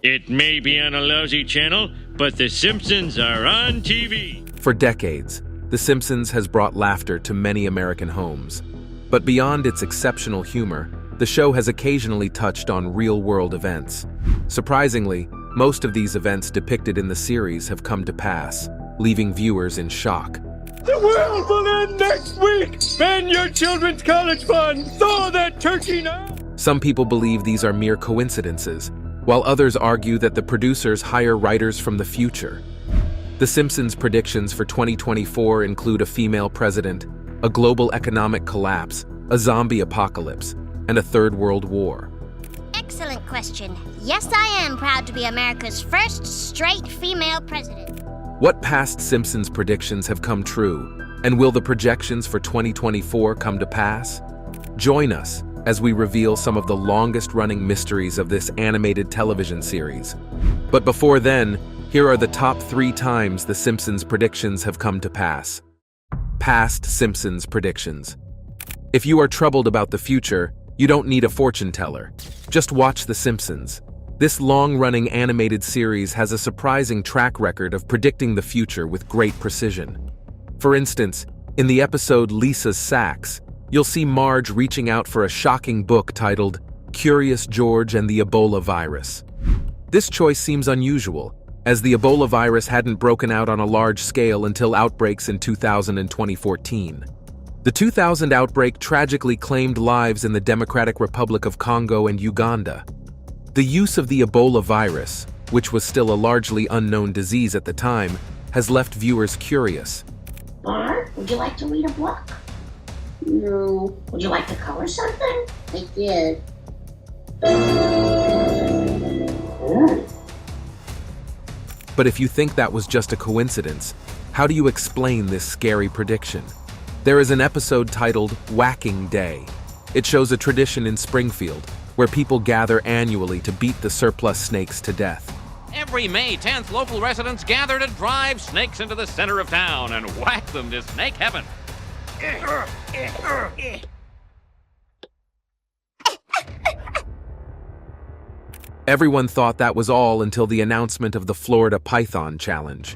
It may be on a lousy channel, but The Simpsons are on TV. For decades, The Simpsons has brought laughter to many American homes. But beyond its exceptional humor, the show has occasionally touched on real-world events. Surprisingly, most of these events depicted in the series have come to pass, leaving viewers in shock. The world will end next week! Spend your children's college fund! Thaw that turkey now! Some people believe these are mere coincidences, while others argue that the producers hire writers from the future. The Simpsons' predictions for 2024 include a female president, a global economic collapse, a zombie apocalypse, and a third world war. Excellent question. Yes, I am proud to be America's first straight female president. What past Simpsons predictions have come true, and will the projections for 2024 come to pass? Join us as we reveal some of the longest-running mysteries of this animated television series. But before then, here are the top 3 times the Simpsons predictions have come to pass. Past Simpsons predictions. If you are troubled about the future, you don't need a fortune teller. Just watch The Simpsons. This long-running animated series has a surprising track record of predicting the future with great precision. For instance, in the episode Lisa's Sacks, you'll see Marge reaching out for a shocking book titled Curious George and the Ebola Virus. This choice seems unusual, as the Ebola virus hadn't broken out on a large scale until outbreaks in 2000 and 2014. The 2000 outbreak tragically claimed lives in the Democratic Republic of Congo and Uganda. The use of the Ebola virus, which was still a largely unknown disease at the time, has left viewers curious. Bart, would you like to read a book? No. Would you like to color something? I did. But if you think that was just a coincidence, how do you explain this scary prediction? There is an episode titled Whacking Day. It shows a tradition in Springfield, where people gather annually to beat the surplus snakes to death. Every May 10th, local residents gather to drive snakes into the center of town and whack them to snake heaven. Everyone thought that was all until the announcement of the Florida Python Challenge.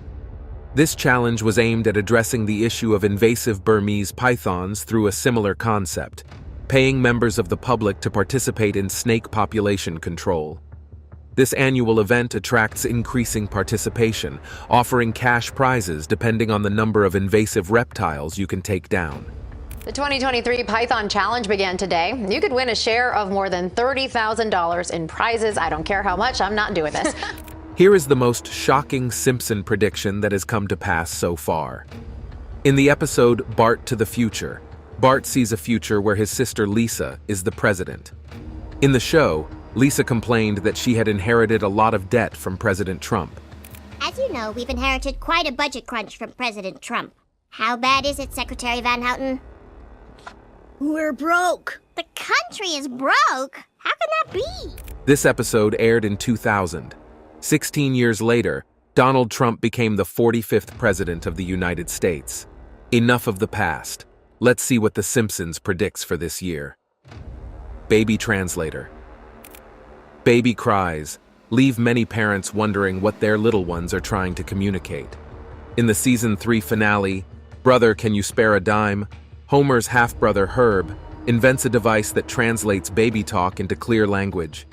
This challenge was aimed at addressing the issue of invasive Burmese pythons through a similar concept, paying members of the public to participate in snake population control. This annual event attracts increasing participation, offering cash prizes depending on the number of invasive reptiles you can take down. The 2023 Python Challenge began today. You could win a share of more than $30,000 in prizes. I don't care how much, I'm not doing this. Here is the most shocking Simpson prediction that has come to pass so far. In the episode Bart to the Future, Bart sees a future where his sister Lisa is the president. In the show, Lisa complained that she had inherited a lot of debt from President Trump. As you know, we've inherited quite a budget crunch from President Trump. How bad is it, Secretary Van Houten? We're broke. The country is broke? How can that be? This episode aired in 2000. 16 years later, Donald Trump became the 45th president of the United States. Enough of the past. Let's see what The Simpsons predicts for this year. Baby Translator. Baby cries leave many parents wondering what their little ones are trying to communicate. In the Season 3 finale, Brother, Can You Spare a Dime?, Homer's half-brother Herb invents a device that translates baby talk into clear language.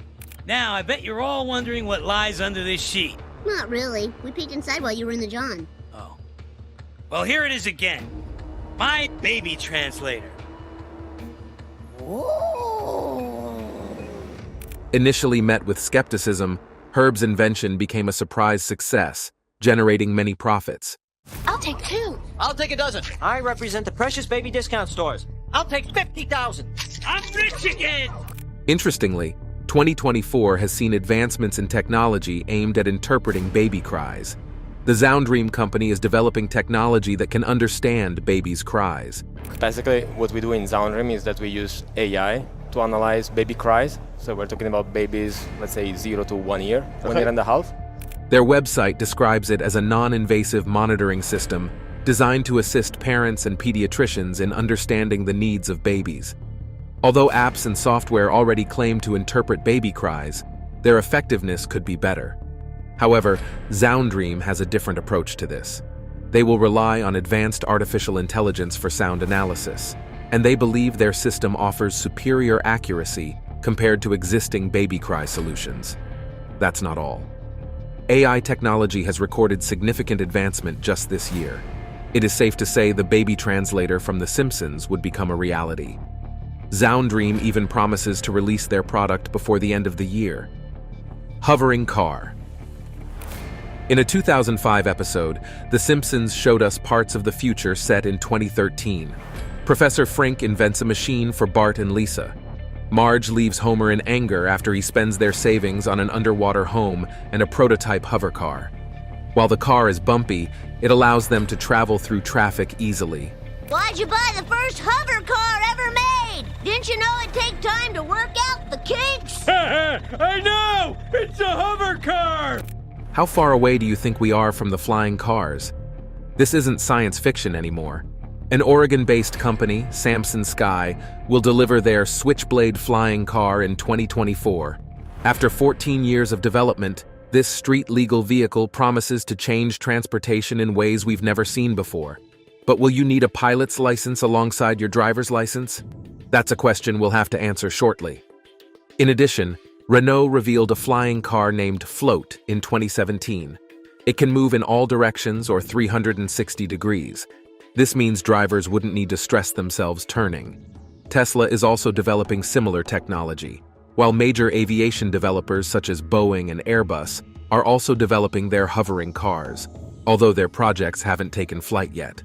Now, I bet you're all wondering what lies under this sheet. Not really. We peeked inside while you were in the John. Oh. Well, here it is again. My baby translator. Whoa. Initially met with skepticism, Herb's invention became a surprise success, generating many profits. I'll take 2. I'll take a dozen. I represent the precious baby discount stores. I'll take 50,000. I'm rich again! Interestingly, 2024 has seen advancements in technology aimed at interpreting baby cries. The Zoundream company is developing technology that can understand babies' cries. Basically, what we do in Zoundream is that we use AI to analyze baby cries. So we're talking about babies, let's say 0 to 1 year, 1 year and a half. Their website describes it as a non-invasive monitoring system designed to assist parents and pediatricians in understanding the needs of babies. Although apps and software already claim to interpret baby cries, their effectiveness could be better. However, Zoundream has a different approach to this. They will rely on advanced artificial intelligence for sound analysis, and they believe their system offers superior accuracy compared to existing baby cry solutions. That's not all. AI technology has recorded significant advancement just this year. It is safe to say the baby translator from The Simpsons would become a reality. Zoundream even promises to release their product before the end of the year. Hovering car. In a 2005 episode, The Simpsons showed us parts of the future set in 2013. Professor Frink invents a machine for Bart and Lisa. Marge leaves Homer in anger after he spends their savings on an underwater home and a prototype hover car. While the car is bumpy, it allows them to travel through traffic easily. Why'd you buy the first hover car ever made? Didn't you know it'd take time to work out the kinks? I know! It's a hover car! How far away do you think we are from the flying cars? This isn't science fiction anymore. An Oregon-based company, Samson Sky, will deliver their Switchblade flying car in 2024. After 14 years of development, this street-legal vehicle promises to change transportation in ways we've never seen before. But will you need a pilot's license alongside your driver's license? That's a question we'll have to answer shortly. In addition, Renault revealed a flying car named Float in 2017. It can move in all directions or 360 degrees. This means drivers wouldn't need to stress themselves turning. Tesla is also developing similar technology, while major aviation developers such as Boeing and Airbus are also developing their hovering cars, although their projects haven't taken flight yet.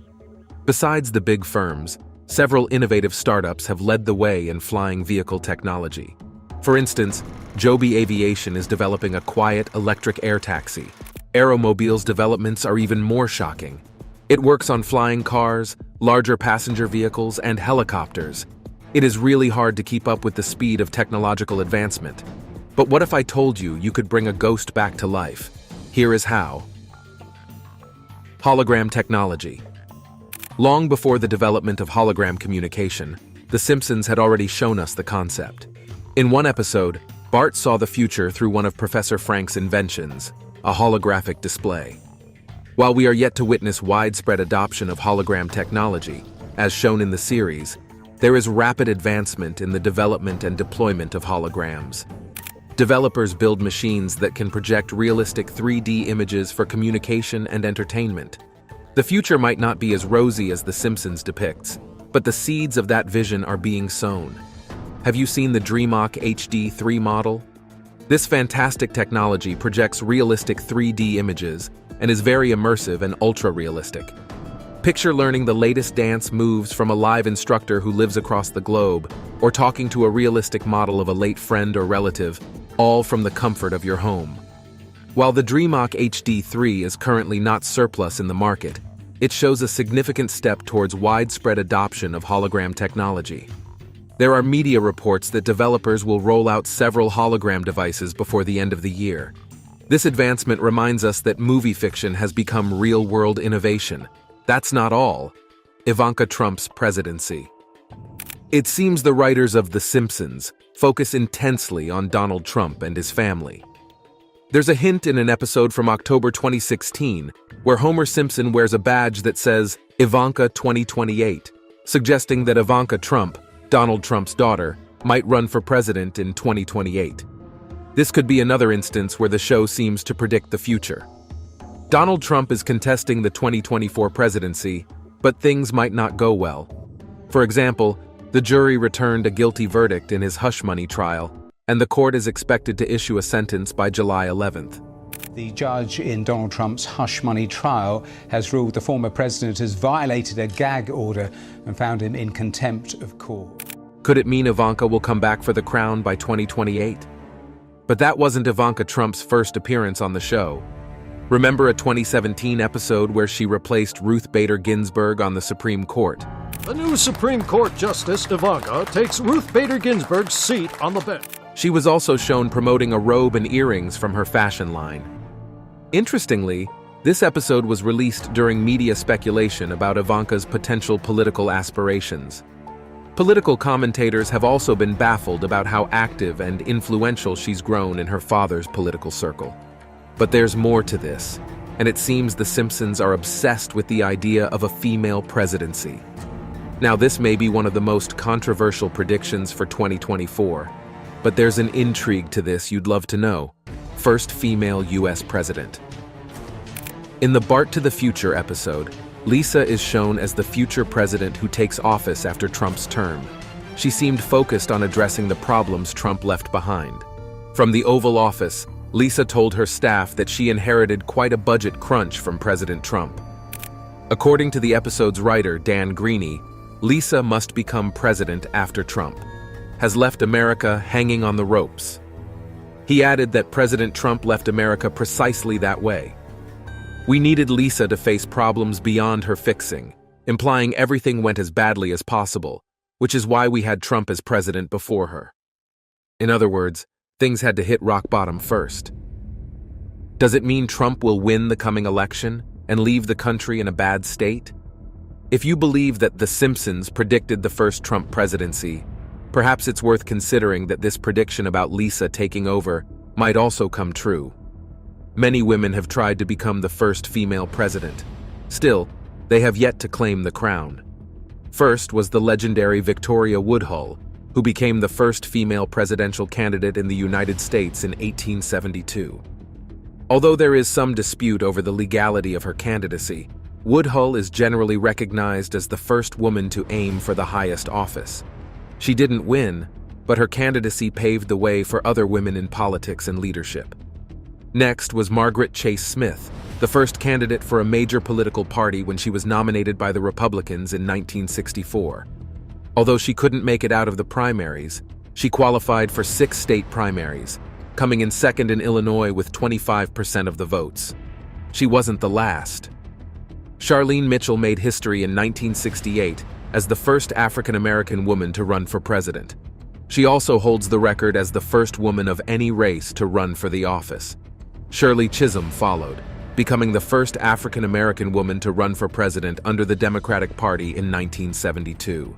Besides the big firms, several innovative startups have led the way in flying vehicle technology. For instance, Joby Aviation is developing a quiet electric air taxi. Aeromobile's developments are even more shocking. It works on flying cars, larger passenger vehicles, and helicopters. It is really hard to keep up with the speed of technological advancement. But what if I told you you could bring a ghost back to life? Here is how. Hologram technology. Long before the development of hologram communication, The Simpsons had already shown us the concept. In one episode, Bart saw the future through one of Professor Frank's inventions, a holographic display. While we are yet to witness widespread adoption of hologram technology, as shown in the series, there is rapid advancement in the development and deployment of holograms. Developers build machines that can project realistic 3D images for communication and entertainment. The future might not be as rosy as The Simpsons depicts, but the seeds of that vision are being sown. Have you seen the DreamOck HD3 model? This fantastic technology projects realistic 3D images and is very immersive and ultra-realistic. Picture learning the latest dance moves from a live instructor who lives across the globe, or talking to a realistic model of a late friend or relative, all from the comfort of your home. While the DreamOck HD3 is currently not surplus in the market, it shows a significant step towards widespread adoption of hologram technology. There are media reports that developers will roll out several hologram devices before the end of the year. This advancement reminds us that movie fiction has become real-world innovation. That's not all. Ivanka Trump's presidency. It seems the writers of The Simpsons focus intensely on Donald Trump and his family. There's a hint in an episode from October 2016 where Homer Simpson wears a badge that says Ivanka 2028, suggesting that Ivanka Trump, Donald Trump's daughter, might run for president in 2028. This could be another instance where the show seems to predict the future. Donald Trump is contesting the 2024 presidency, but things might not go well. For example, the jury returned a guilty verdict in his hush money trial, and the court is expected to issue a sentence by July 11th. The judge in Donald Trump's hush money trial has ruled the former president has violated a gag order and found him in contempt of court. Could it mean Ivanka will come back for the crown by 2028? But that wasn't Ivanka Trump's first appearance on the show. Remember a 2017 episode where she replaced Ruth Bader Ginsburg on the Supreme Court? The new Supreme Court Justice, Ivanka, takes Ruth Bader Ginsburg's seat on the bench. She was also shown promoting a robe and earrings from her fashion line. Interestingly, this episode was released during media speculation about Ivanka's potential political aspirations. Political commentators have also been baffled about how active and influential she's grown in her father's political circle. But there's more to this, and it seems the Simpsons are obsessed with the idea of a female presidency. Now, this may be one of the most controversial predictions for 2024, but there's an intrigue to this you'd love to know. First female US president. In the Bart to the Future episode, Lisa is shown as the future president who takes office after Trump's term. She seemed focused on addressing the problems Trump left behind. From the Oval Office, Lisa told her staff that she inherited quite a budget crunch from President Trump. According to the episode's writer, Dan Greaney, Lisa must become president after Trump has left America hanging on the ropes. He added that President Trump left America precisely that way. We needed Lisa to face problems beyond her fixing, implying everything went as badly as possible, which is why we had Trump as president before her. In other words, things had to hit rock bottom first. Does it mean Trump will win the coming election and leave the country in a bad state? If you believe that The Simpsons predicted the first Trump presidency, perhaps it's worth considering that this prediction about Lisa taking over might also come true. Many women have tried to become the first female president. Still, they have yet to claim the crown. First was the legendary Victoria Woodhull, who became the first female presidential candidate in the United States in 1872. Although there is some dispute over the legality of her candidacy, Woodhull is generally recognized as the first woman to aim for the highest office. She didn't win, but her candidacy paved the way for other women in politics and leadership. Next was Margaret Chase Smith, the first candidate for a major political party when she was nominated by the Republicans in 1964. Although she couldn't make it out of the primaries, she qualified for 6 state primaries, coming in second in Illinois with 25% of the votes. She wasn't the last. Charlene Mitchell made history in 1968 as the first African-American woman to run for president. She also holds the record as the first woman of any race to run for the office. Shirley Chisholm followed, becoming the first African-American woman to run for president under the Democratic Party in 1972.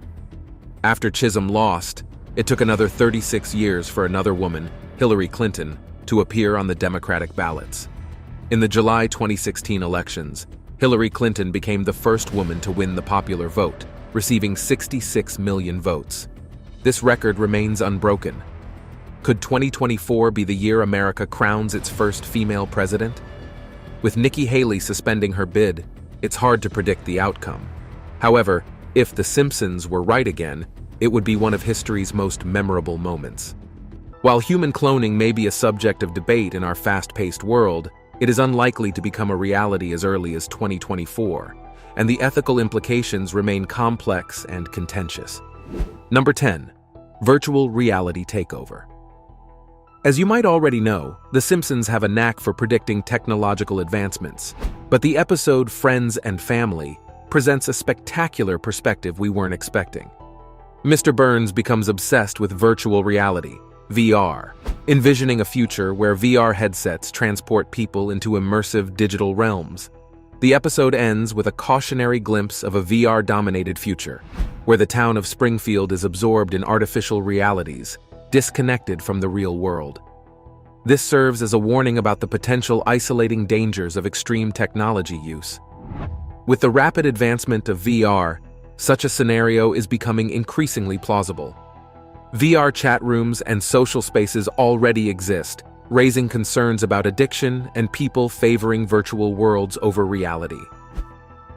After Chisholm lost, it took another 36 years for another woman, Hillary Clinton, to appear on the Democratic ballots. In the July 2016 elections, Hillary Clinton became the first woman to win the popular vote, receiving 66 million votes. This record remains unbroken. Could 2024 be the year America crowns its first female president? With Nikki Haley suspending her bid, it's hard to predict the outcome. However, if The Simpsons were right again, it would be one of history's most memorable moments. While human cloning may be a subject of debate in our fast-paced world, it is unlikely to become a reality as early as 2024, and the ethical implications remain complex and contentious. Number 10. Virtual reality takeover. As you might already know, The Simpsons have a knack for predicting technological advancements, but the episode Friends and Family presents a spectacular perspective we weren't expecting. Mr. Burns becomes obsessed with virtual reality, VR, envisioning a future where VR headsets transport people into immersive digital realms. The episode ends with a cautionary glimpse of a VR-dominated future, where the town of Springfield is absorbed in artificial realities, disconnected from the real world. This serves as a warning about the potential isolating dangers of extreme technology use. With the rapid advancement of VR, such a scenario is becoming increasingly plausible. VR chat rooms and social spaces already exist, raising concerns about addiction and people favoring virtual worlds over reality.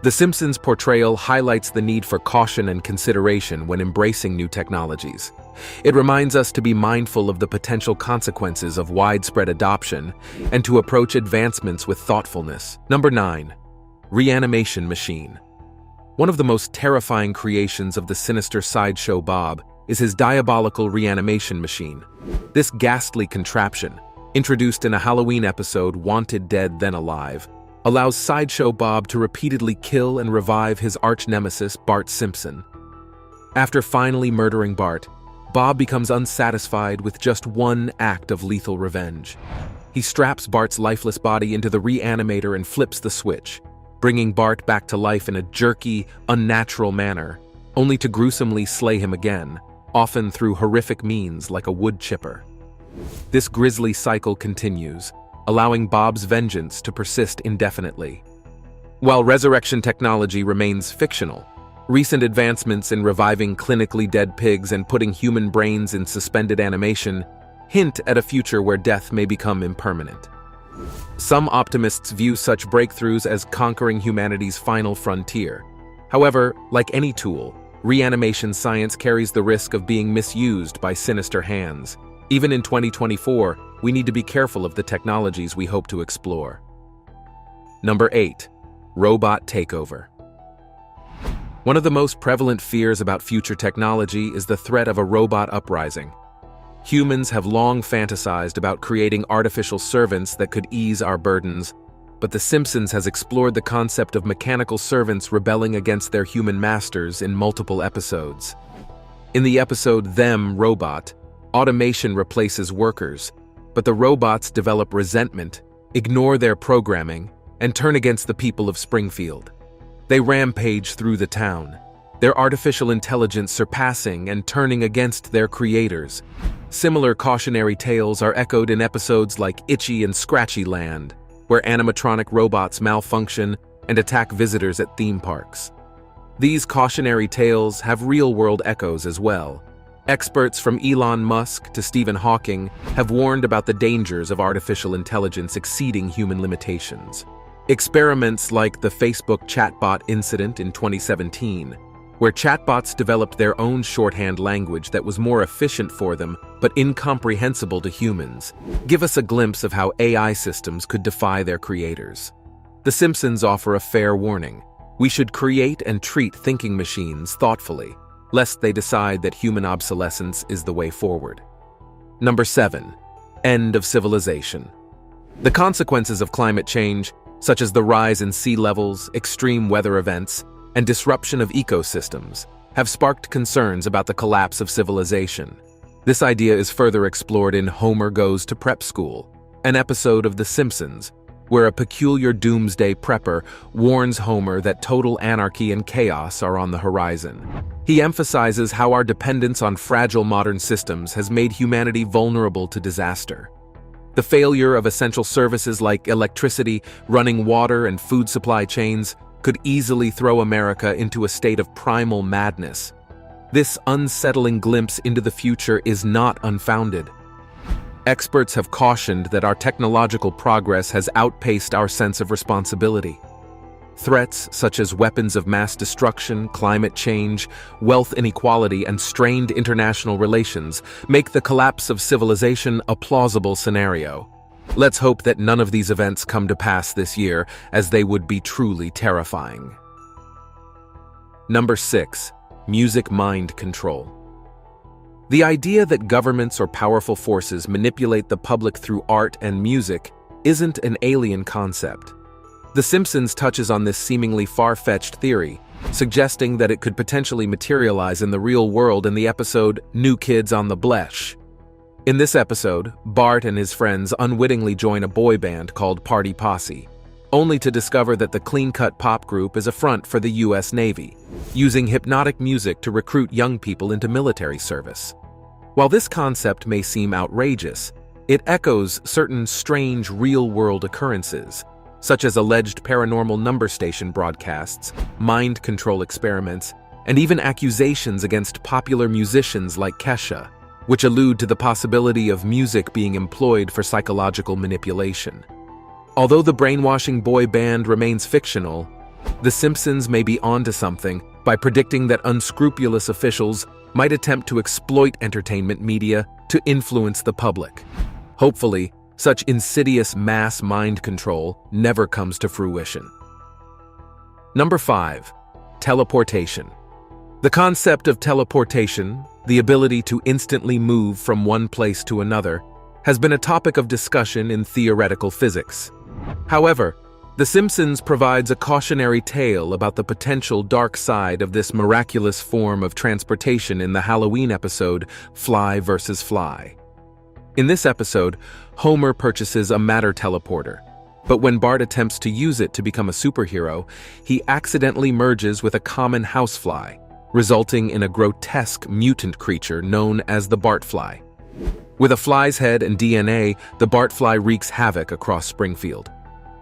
The Simpsons' portrayal highlights the need for caution and consideration when embracing new technologies. It reminds us to be mindful of the potential consequences of widespread adoption and to approach advancements with thoughtfulness. Number 9. Reanimation Machine. One of the most terrifying creations of the sinister sideshow Bob is his diabolical reanimation machine. This ghastly contraption, introduced in a Halloween episode Wanted Dead Then Alive, allows Sideshow Bob to repeatedly kill and revive his arch-nemesis Bart Simpson. After finally murdering Bart, Bob becomes unsatisfied with just one act of lethal revenge. He straps Bart's lifeless body into the reanimator and flips the switch, bringing Bart back to life in a jerky, unnatural manner. only to gruesomely slay him again, often through horrific means like a wood chipper. This grisly cycle continues, allowing Bob's vengeance to persist indefinitely. While resurrection technology remains fictional, recent advancements in reviving clinically dead pigs and putting human brains in suspended animation hint at a future where death may become impermanent. Some optimists view such breakthroughs as conquering humanity's final frontier. However, like any tool, reanimation science carries the risk of being misused by sinister hands. Even in 2024, we need to be careful of the technologies we hope to explore. Number 8. Robot takeover. One of the most prevalent fears about future technology is the threat of a robot uprising. Humans have long fantasized about creating artificial servants that could ease our burdens, but The Simpsons has explored the concept of mechanical servants rebelling against their human masters in multiple episodes. In the episode Them, Robot, automation replaces workers, but the robots develop resentment, ignore their programming, and turn against the people of Springfield. They rampage through the town, their artificial intelligence surpassing and turning against their creators. Similar cautionary tales are echoed in episodes like Itchy and Scratchy Land, where animatronic robots malfunction and attack visitors at theme parks. These cautionary tales have real-world echoes as well. Experts from Elon Musk to Stephen Hawking have warned about the dangers of artificial intelligence exceeding human limitations. Experiments like the Facebook chatbot incident in 2017, where chatbots developed their own shorthand language that was more efficient for them but incomprehensible to humans, give us a glimpse of how AI systems could defy their creators. The Simpsons offer a fair warning. We should create and treat thinking machines thoughtfully, lest they decide that human obsolescence is the way forward. Number 7. End of civilization. The consequences of climate change, such as the rise in sea levels, extreme weather events, and disruption of ecosystems, have sparked concerns about the collapse of civilization. This idea is further explored in Homer Goes to Prep School, an episode of The Simpsons, where a peculiar doomsday prepper warns Homer that total anarchy and chaos are on the horizon. He emphasizes how our dependence on fragile modern systems has made humanity vulnerable to disaster. The failure of essential services like electricity, running water, and food supply chains could easily throw America into a state of primal madness. This unsettling glimpse into the future is not unfounded. Experts have cautioned that our technological progress has outpaced our sense of responsibility. Threats such as weapons of mass destruction, climate change, wealth inequality, and strained international relations make the collapse of civilization a plausible scenario. Let's hope that none of these events come to pass this year, as they would be truly terrifying. Number 6. Music mind control. The idea that governments or powerful forces manipulate the public through art and music isn't an alien concept. The Simpsons touches on this seemingly far-fetched theory, suggesting that it could potentially materialize in the real world in the episode New Kids on the Blesh. In this episode, Bart and his friends unwittingly join a boy band called Party Posse, only to discover that the clean-cut pop group is a front for the US Navy, using hypnotic music to recruit young people into military service. While this concept may seem outrageous, it echoes certain strange real-world occurrences, such as alleged paranormal number station broadcasts, mind control experiments, and even accusations against popular musicians like Kesha, which allude to the possibility of music being employed for psychological manipulation. Although the brainwashing boy band remains fictional, The Simpsons may be onto something by predicting that unscrupulous officials might attempt to exploit entertainment media to influence the public. Hopefully, such insidious mass mind control never comes to fruition. Number 5. Teleportation. The concept of teleportation, the ability to instantly move from one place to another, has been a topic of discussion in theoretical physics. However, The Simpsons provides a cautionary tale about the potential dark side of this miraculous form of transportation in the Halloween episode Fly vs. Fly. In this episode, Homer purchases a matter teleporter, but when Bart attempts to use it to become a superhero, he accidentally merges with a common housefly, resulting in a grotesque mutant creature known as the Bartfly. With a fly's head and DNA, the Bartfly wreaks havoc across Springfield.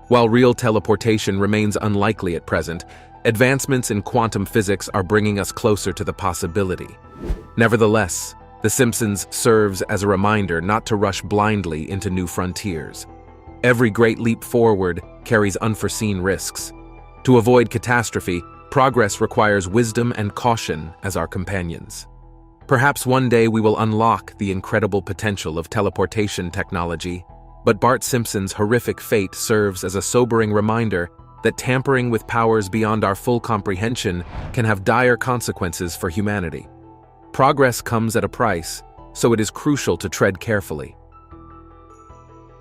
While real teleportation remains unlikely at present, advancements in quantum physics are bringing us closer to the possibility. Nevertheless, The Simpsons serves as a reminder not to rush blindly into new frontiers. Every great leap forward carries unforeseen risks. To avoid catastrophe, progress requires wisdom and caution as our companions. Perhaps one day we will unlock the incredible potential of teleportation technology, but Bart Simpson's horrific fate serves as a sobering reminder that tampering with powers beyond our full comprehension can have dire consequences for humanity. Progress comes at a price, so it is crucial to tread carefully.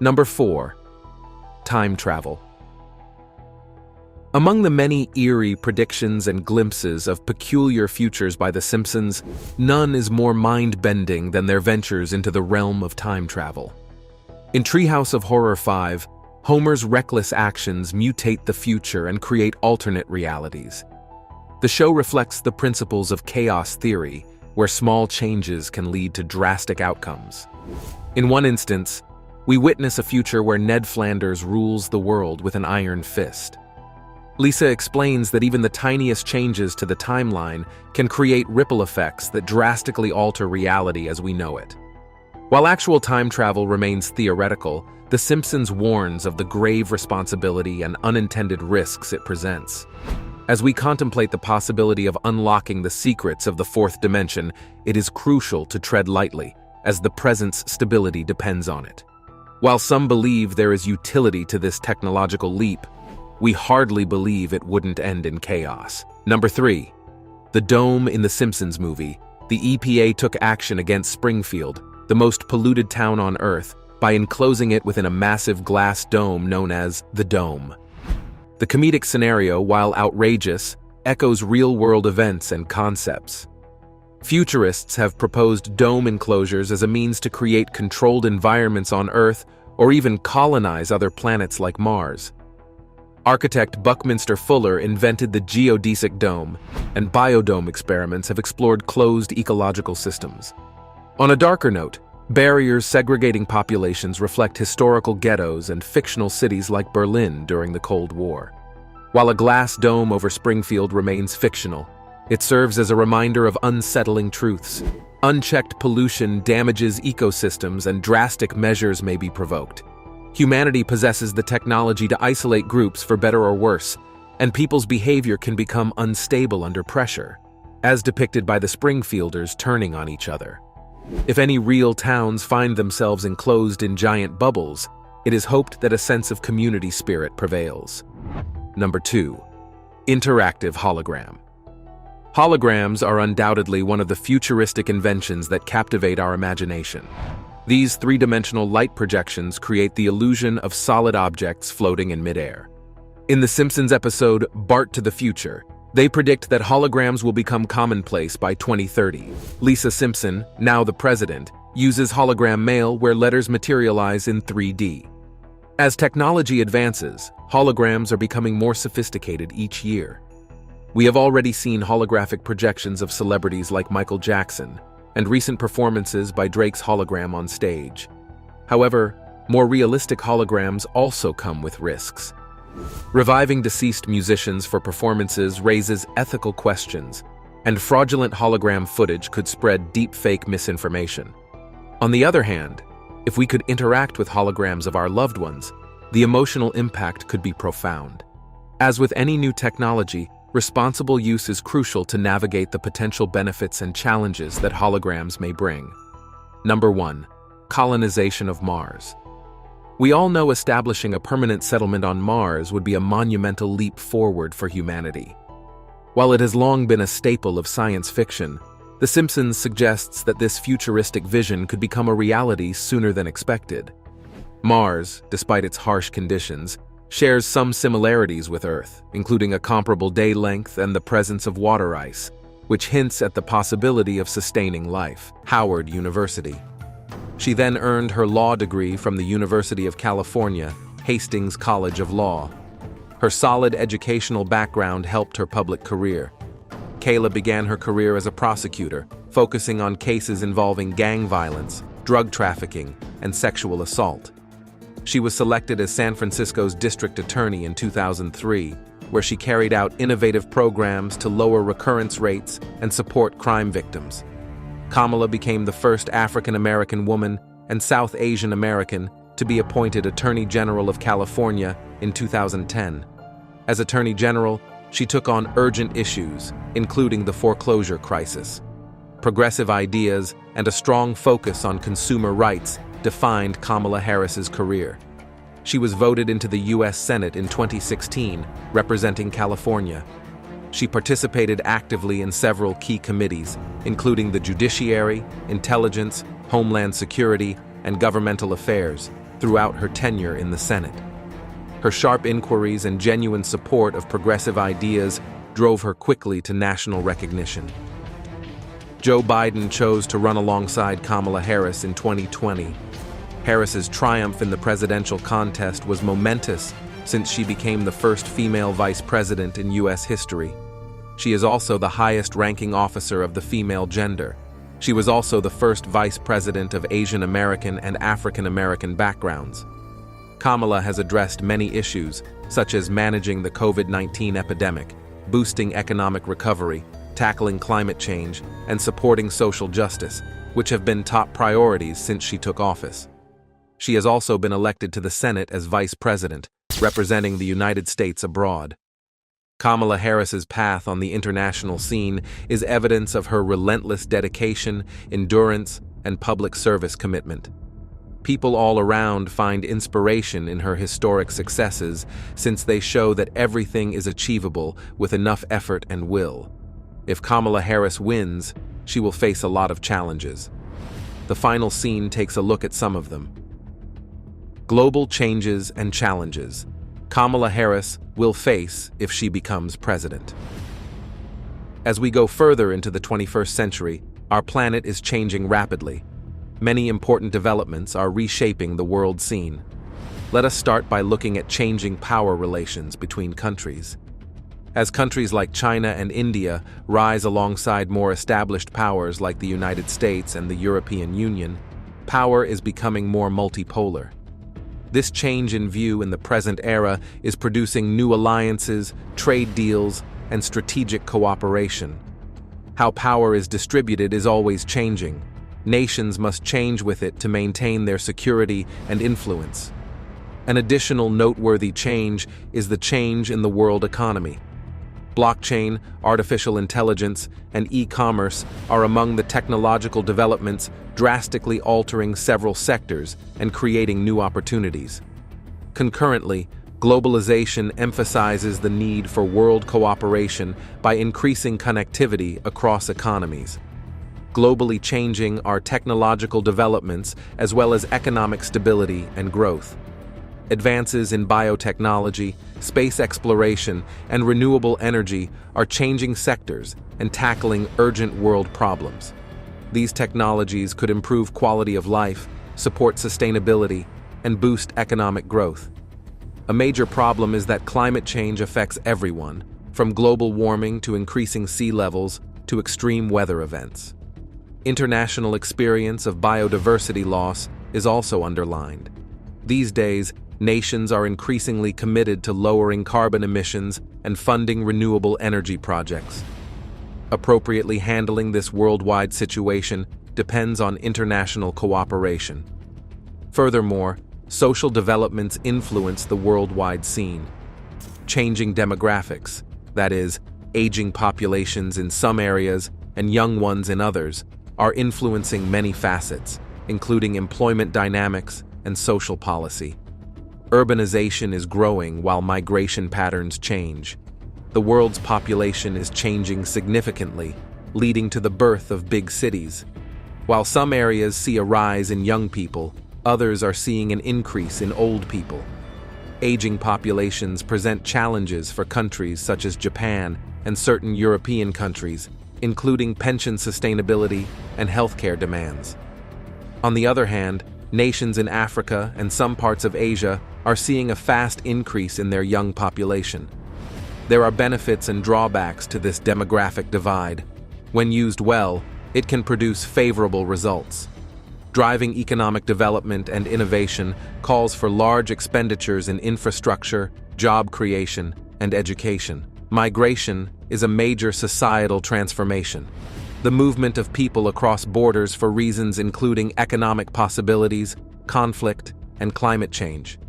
Number 4. Time travel. Among the many eerie predictions and glimpses of peculiar futures by The Simpsons, none is more mind-bending than their ventures into the realm of time travel. In Treehouse of Horror 5, Homer's reckless actions mutate the future and create alternate realities. The show reflects the principles of chaos theory, where small changes can lead to drastic outcomes. In one instance, we witness a future where Ned Flanders rules the world with an iron fist. Lisa explains that even the tiniest changes to the timeline can create ripple effects that drastically alter reality as we know it. While actual time travel remains theoretical, The Simpsons warns of the grave responsibility and unintended risks it presents. As we contemplate the possibility of unlocking the secrets of the fourth dimension, it is crucial to tread lightly, as the present's stability depends on it. While some believe there is utility to this technological leap, we hardly believe it wouldn't end in chaos. Number 3. The dome in the Simpsons movie. The EPA took action against Springfield, the most polluted town on Earth, by enclosing it within a massive glass dome known as the Dome. The comedic scenario, while outrageous, echoes real-world events and concepts. Futurists have proposed dome enclosures as a means to create controlled environments on Earth or even colonize other planets like Mars. Architect Buckminster Fuller invented the geodesic dome, and biodome experiments have explored closed ecological systems. On a darker note, barriers segregating populations reflect historical ghettos and fictional cities like Berlin during the Cold War. While a glass dome over Springfield remains fictional, it serves as a reminder of unsettling truths. Unchecked pollution damages ecosystems and drastic measures may be provoked. Humanity possesses the technology to isolate groups for better or worse, and people's behavior can become unstable under pressure, as depicted by the Springfielders turning on each other. If any real towns find themselves enclosed in giant bubbles, it is hoped that a sense of community spirit prevails. Number 2. Interactive hologram. Holograms are undoubtedly one of the futuristic inventions that captivate our imagination. These three-dimensional light projections create the illusion of solid objects floating in midair. In The Simpsons episode Bart to the Future, they predict that holograms will become commonplace by 2030. Lisa Simpson, now the president, uses hologram mail where letters materialize in 3D. As technology advances, holograms are becoming more sophisticated each year. We have already seen holographic projections of celebrities like Michael Jackson, and recent performances by Drake's hologram on stage. However, more realistic holograms also come with risks. Reviving deceased musicians for performances raises ethical questions, and fraudulent hologram footage could spread deepfake misinformation. On the other hand, if we could interact with holograms of our loved ones, the emotional impact could be profound. As with any new technology, responsible use is crucial to navigate the potential benefits and challenges that holograms may bring. Number 1. Colonization of Mars. We all know establishing a permanent settlement on Mars would be a monumental leap forward for humanity. While it has long been a staple of science fiction, The Simpsons suggests that this futuristic vision could become a reality sooner than expected. Mars, despite its harsh conditions, shares some similarities with Earth, including a comparable day length and the presence of water ice, which hints at the possibility of sustaining life. Howard University. She then earned her law degree from the University of California, Hastings College of Law. Her solid educational background helped her public career. Kayla began her career as a prosecutor, focusing on cases involving gang violence, drug trafficking, and sexual assault. She was selected as San Francisco's district attorney in 2003, where she carried out innovative programs to lower recurrence rates and support crime victims. Kamala became the first African-American woman and South Asian American to be appointed Attorney General of California in 2010. As Attorney General, she took on urgent issues, including the foreclosure crisis. Progressive ideas and a strong focus on consumer rights defined Kamala Harris's career. She was voted into the U.S. Senate in 2016, representing California. She participated actively in several key committees, including the Judiciary, Intelligence, Homeland Security, and Governmental Affairs, throughout her tenure in the Senate. Her sharp inquiries and genuine support of progressive ideas drove her quickly to national recognition. Joe Biden chose to run alongside Kamala Harris in 2020. Harris's triumph in the presidential contest was momentous since she became the first female vice president in U.S. history. She is also the highest-ranking officer of the female gender. She was also the first vice president of Asian American and African American backgrounds. Kamala has addressed many issues, such as managing the COVID-19 epidemic, boosting economic recovery, tackling climate change, and supporting social justice, which have been top priorities since she took office. She has also been elected to the Senate as vice president, representing the United States abroad. Kamala Harris's path on the international scene is evidence of her relentless dedication, endurance, and public service commitment. People all around find inspiration in her historic successes since they show that everything is achievable with enough effort and will. If Kamala Harris wins, she will face a lot of challenges. The final scene takes a look at some of them. Global changes and challenges Kamala Harris will face if she becomes president. As we go further into the 21st century, our planet is changing rapidly. Many important developments are reshaping the world scene. Let us start by looking at changing power relations between countries. As countries like China and India rise alongside more established powers like the United States and the European Union, power is becoming more multipolar. This change in view in the present era is producing new alliances, trade deals, and strategic cooperation. How power is distributed is always changing. Nations must change with it to maintain their security and influence. An additional noteworthy change is the change in the world economy. Blockchain, artificial intelligence, and e-commerce are among the technological developments drastically altering several sectors and creating new opportunities. Concurrently, globalization emphasizes the need for world cooperation by increasing connectivity across economies. Globally changing are technological developments as well as economic stability and growth. Advances in biotechnology, space exploration, and renewable energy are changing sectors and tackling urgent world problems. These technologies could improve quality of life, support sustainability, and boost economic growth. A major problem is that climate change affects everyone, from global warming to increasing sea levels to extreme weather events. International experience of biodiversity loss is also underlined. These days, nations are increasingly committed to lowering carbon emissions and funding renewable energy projects. Appropriately handling this worldwide situation depends on international cooperation. Furthermore, social developments influence the worldwide scene. Changing demographics, that is, aging populations in some areas and young ones in others, are influencing many facets, including employment dynamics and social policy. Urbanization is growing while migration patterns change. The world's population is changing significantly, leading to the birth of big cities. While some areas see a rise in young people, others are seeing an increase in old people. Aging populations present challenges for countries such as Japan and certain European countries, including pension sustainability and healthcare demands. On the other hand, nations in Africa and some parts of Asia are seeing a fast increase in their young population. There are benefits and drawbacks to this demographic divide. When used well, it can produce favorable results. Driving economic development and innovation calls for large expenditures in infrastructure, job creation, and education. Migration is a major societal transformation. The movement of people across borders for reasons including economic possibilities, conflict, and climate change.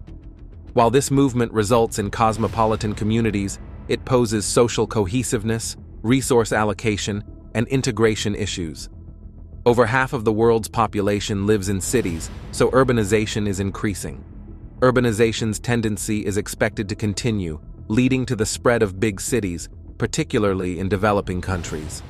While this movement results in cosmopolitan communities, it poses social cohesiveness, resource allocation, and integration issues. Over half of the world's population lives in cities, so urbanization is increasing. Urbanization's tendency is expected to continue, leading to the spread of big cities, particularly in developing countries.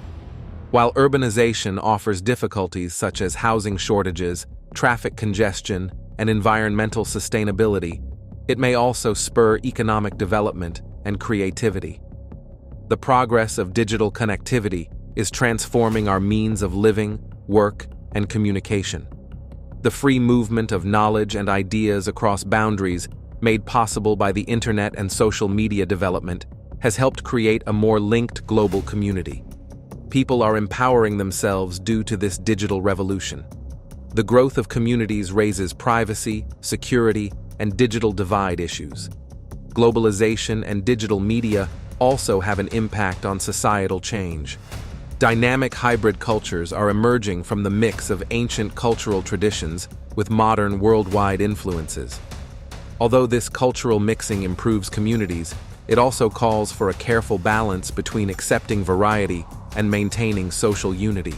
While urbanization offers difficulties such as housing shortages, traffic congestion, and environmental sustainability, it may also spur economic development and creativity. The progress of digital connectivity is transforming our means of living, work, and communication. The free movement of knowledge and ideas across boundaries, made possible by the internet and social media development, has helped create a more linked global community. People are empowering themselves due to this digital revolution. The growth of communities raises privacy, security, and digital divide issues. Globalization and digital media also have an impact on societal change. Dynamic hybrid cultures are emerging from the mix of ancient cultural traditions with modern worldwide influences. Although this cultural mixing improves communities, it also calls for a careful balance between accepting variety and maintaining social unity.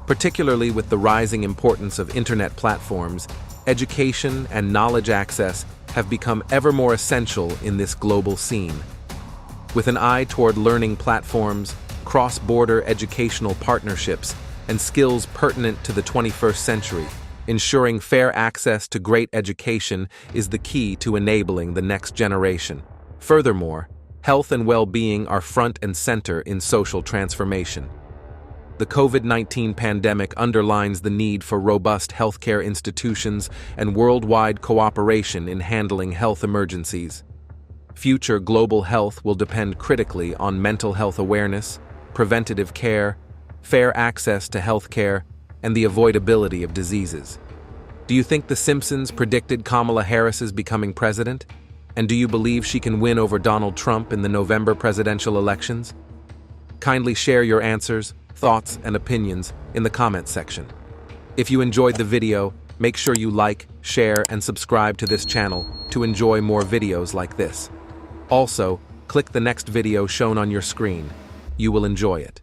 Particularly with the rising importance of internet platforms, education and knowledge access have become ever more essential in this global scene. With an eye toward learning platforms, cross-border educational partnerships, and skills pertinent to the 21st century, ensuring fair access to great education is the key to enabling the next generation. Furthermore, health and well-being are front and center in social transformation. The COVID-19 pandemic underlines the need for robust healthcare institutions and worldwide cooperation in handling health emergencies. Future global health will depend critically on mental health awareness, preventative care, fair access to healthcare, and the avoidability of diseases. Do you think The Simpsons predicted Kamala Harris's becoming president? And do you believe she can win over Donald Trump in the November presidential elections? Kindly share your answers, thoughts, and opinions in the comments section. If you enjoyed the video, make sure you like, share, and subscribe to this channel to enjoy more videos like this. Also, click the next video shown on your screen. You will enjoy it.